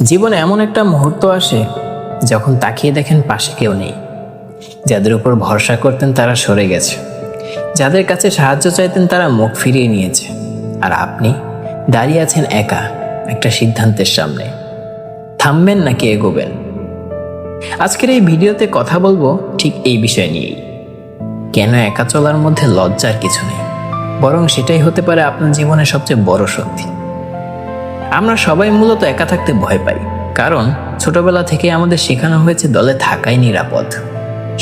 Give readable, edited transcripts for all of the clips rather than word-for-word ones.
জীবনে এমন একটা মুহূর্ত আসে যখন তাকিয়ে দেখেন পাশে কেউ নেই। যাদের উপর ভরসা করতেন তারা সরে গেছে, যাদের কাছে সাহায্য চাইতেন তারা মুখ ফিরিয়ে নিয়েছে, আর আপনি দাঁড়িয়ে আছেন একা একটা সিদ্ধান্তের সামনে। থামবেন নাকি এগোবেন? আজকের এই ভিডিওতে কথা বলবো ঠিক এই বিষয় নিয়েই। কেন একা চলার মধ্যে লজ্জার কিছু নেই, বরং সেটাই হতে পারে আপনার জীবনের সবচেয়ে বড় শক্তি। আমরা সবাই মূলত একা থাকতে ভয় পাই, কারণ ছোটবেলা থেকে আমাদের শেখানো হয়েছে দলে থাকাই নিরাপদ।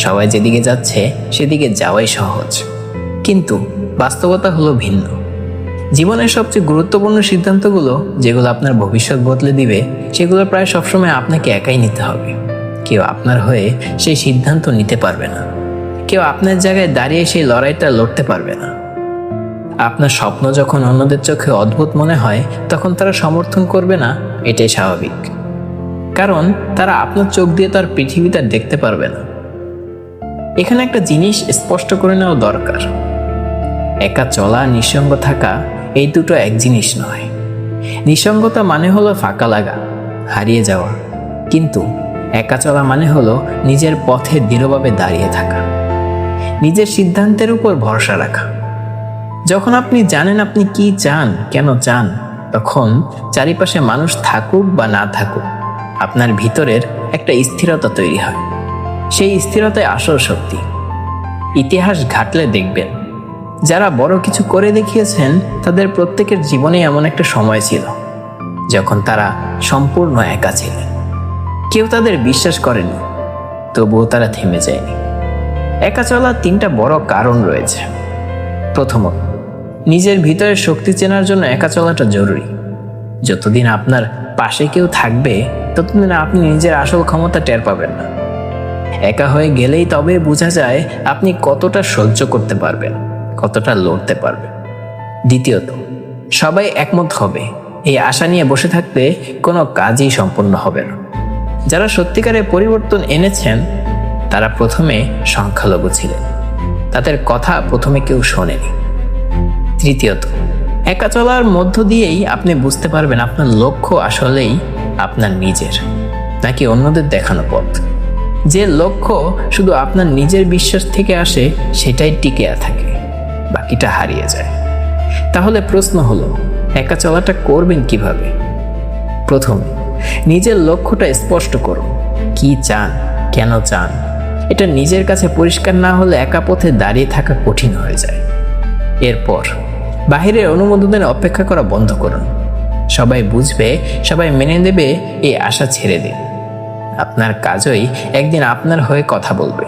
সবাই যেদিকে যাচ্ছে সেদিকে যাওয়াই সহজ। কিন্তু বাস্তবতা হলো ভিন্ন। জীবনের সবচেয়ে গুরুত্বপূর্ণ সিদ্ধান্তগুলো, যেগুলো আপনার ভবিষ্যৎ বদলে দিবে, সেগুলো প্রায় সবসময় আপনাকে একাই নিতে হবে। কেউ আপনার হয়ে সেই সিদ্ধান্ত নিতে পারবে না, কেউ আপনার জায়গায় দাঁড়িয়ে সেই লড়াইটা লড়তে পারবে না। আপনার স্বপ্ন যখন অন্যদের চোখে অদ্ভুত মনে হয়, তখন তারা সমর্থন করবে না, এটাই স্বাভাবিক। কারণ তারা আপনার চোখ দিয়ে তার পৃথিবীটা দেখতে পারবে না। এখানে একটা জিনিস স্পষ্ট করে নেওয়া দরকার: একা চলা, নিঃসঙ্গ থাকা, এই দুটো এক জিনিস নয়। নিঃসঙ্গতা মানে হলো ফাঁকা লাগা, হারিয়ে যাওয়া। কিন্তু একা চলা মানে হলো নিজের পথে দৃঢ়ভাবে দাঁড়িয়ে থাকা, নিজের সিদ্ধান্তের উপর ভরসা রাখা। যখন আপনি জানেন আপনি কি চান, কেন চান, তখন চারিপাশে মানুষ থাকুক বা না থাকুক, আপনার ভিতরের একটা স্থিরতা তৈরি হয়। সেই স্থিরতাই আসল শক্তি। ইতিহাস ঘাটলে দেখবেন, যারা বড় কিছু করে দেখিয়েছেন তাদের প্রত্যেকের জীবনে এমন একটা সময় ছিল যখন তারা সম্পূর্ণ একা ছিলেন। কেউ তাদের বিশ্বাস করেনি, তবুও তারা থেমে যায়নি। একা চলার তিনটা বড় কারণ রয়েছে। প্রথমত, নিজের ভিতরের শক্তি চেনার জন্য একা চলাটা জরুরি। যতদিন আপনার পাশে কেউ থাকবে, ততদিন আপনি নিজের আসল ক্ষমতা টের পাবেন না। একা হয়ে গেলেই তবে বোঝা যায় আপনি কতটা সহ্য করতে পারবেন, কতটা লড়তে পারবেন। দ্বিতীয়ত, সবাই একমত হবে এই আশা নিয়ে বসে থাকলে কোনো কাজই সম্পূর্ণ হবে না। যারা সত্যিকারের পরিবর্তন এনেছেন তারা প্রথমে সংখ্যালঘু ছিলেন, তাদের কথা প্রথমে কেউ শোনেনি। তৃতীয়ত, একা চলার মধ্য দিয়েই আপনি বুঝতে পারবেন আপনার লক্ষ্য আসলেই আপনার নিজের, নাকি অন্যদের দেখানো পথ। যে লক্ষ্য শুধু আপনার নিজের বিশ্বাস থেকে আসে, সেটাই টিকে থাকে, বাকিটা হারিয়ে যায়। তাহলে প্রশ্ন হলো, একা চলাটা করবেন কিভাবে? প্রথমে নিজের লক্ষ্যটা স্পষ্ট করুন। কি চান, কেন চান, এটা নিজের কাছে পরিষ্কার না হলে একা পথে দাঁড়িয়ে থাকা কঠিন হয়ে যায়। এরপর বাহিরের অনুমোদনের অপেক্ষা করা বন্ধ করুন। সবাই বুঝবে, সবাই মেনে নেবে, এই আশা ছেড়ে দিন। আপনার কাজই একদিন আপনার হয়ে কথা বলবে।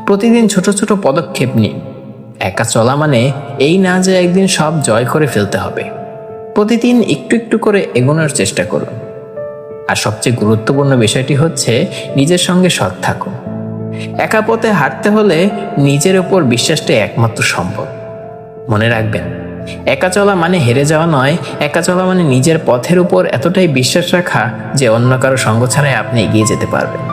প্রতিদিন ছোট ছোট পদক্ষেপ নিন। একা চলা মানে এই না যে একদিন সব জয় করে ফেলতে হবে। প্রতিদিন একটু একটু করে এগোনোর চেষ্টা করুন। আর সবচেয়ে গুরুত্বপূর্ণ বিষয়টি হচ্ছে, নিজের সঙ্গে সৎ থাকুন। একা পথে হাঁটতে হলে নিজের ওপর বিশ্বাসটাই একমাত্র সম্ভব। মনে রাখবেন, একা চলা মানে হেরে যাওয়া নয়। একা চলা মানে নিজের পথের উপর এতটাই বিশ্বাস রাখা যে অন্য কারো সঙ্গ ছাড়াই আপনি এগিয়ে যেতে পারবেন।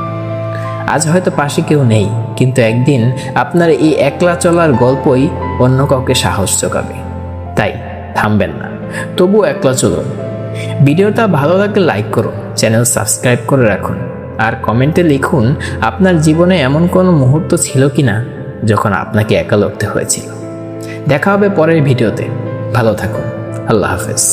আজ হয়তো পাশে কেউ নেই, কিন্তু একদিন আপনার এই একলা চলার গল্পই অন্য কাউকে সাহস যোগাবে। তাই থামবেন না, তবুও একলা চলুন। ভিডিওটা ভালো লাগলে লাইক করুন, চ্যানেল সাবস্ক্রাইব করে রাখুন, আর কমেন্টে লিখুন আপনার জীবনে এমন কোনো মুহূর্ত ছিল কিনা যখন আপনাকে একা লড়তে হয়েছিল। দেখা হবে পরের ভিডিওতে। ভালো থাকুন। আল্লাহ হাফেজ।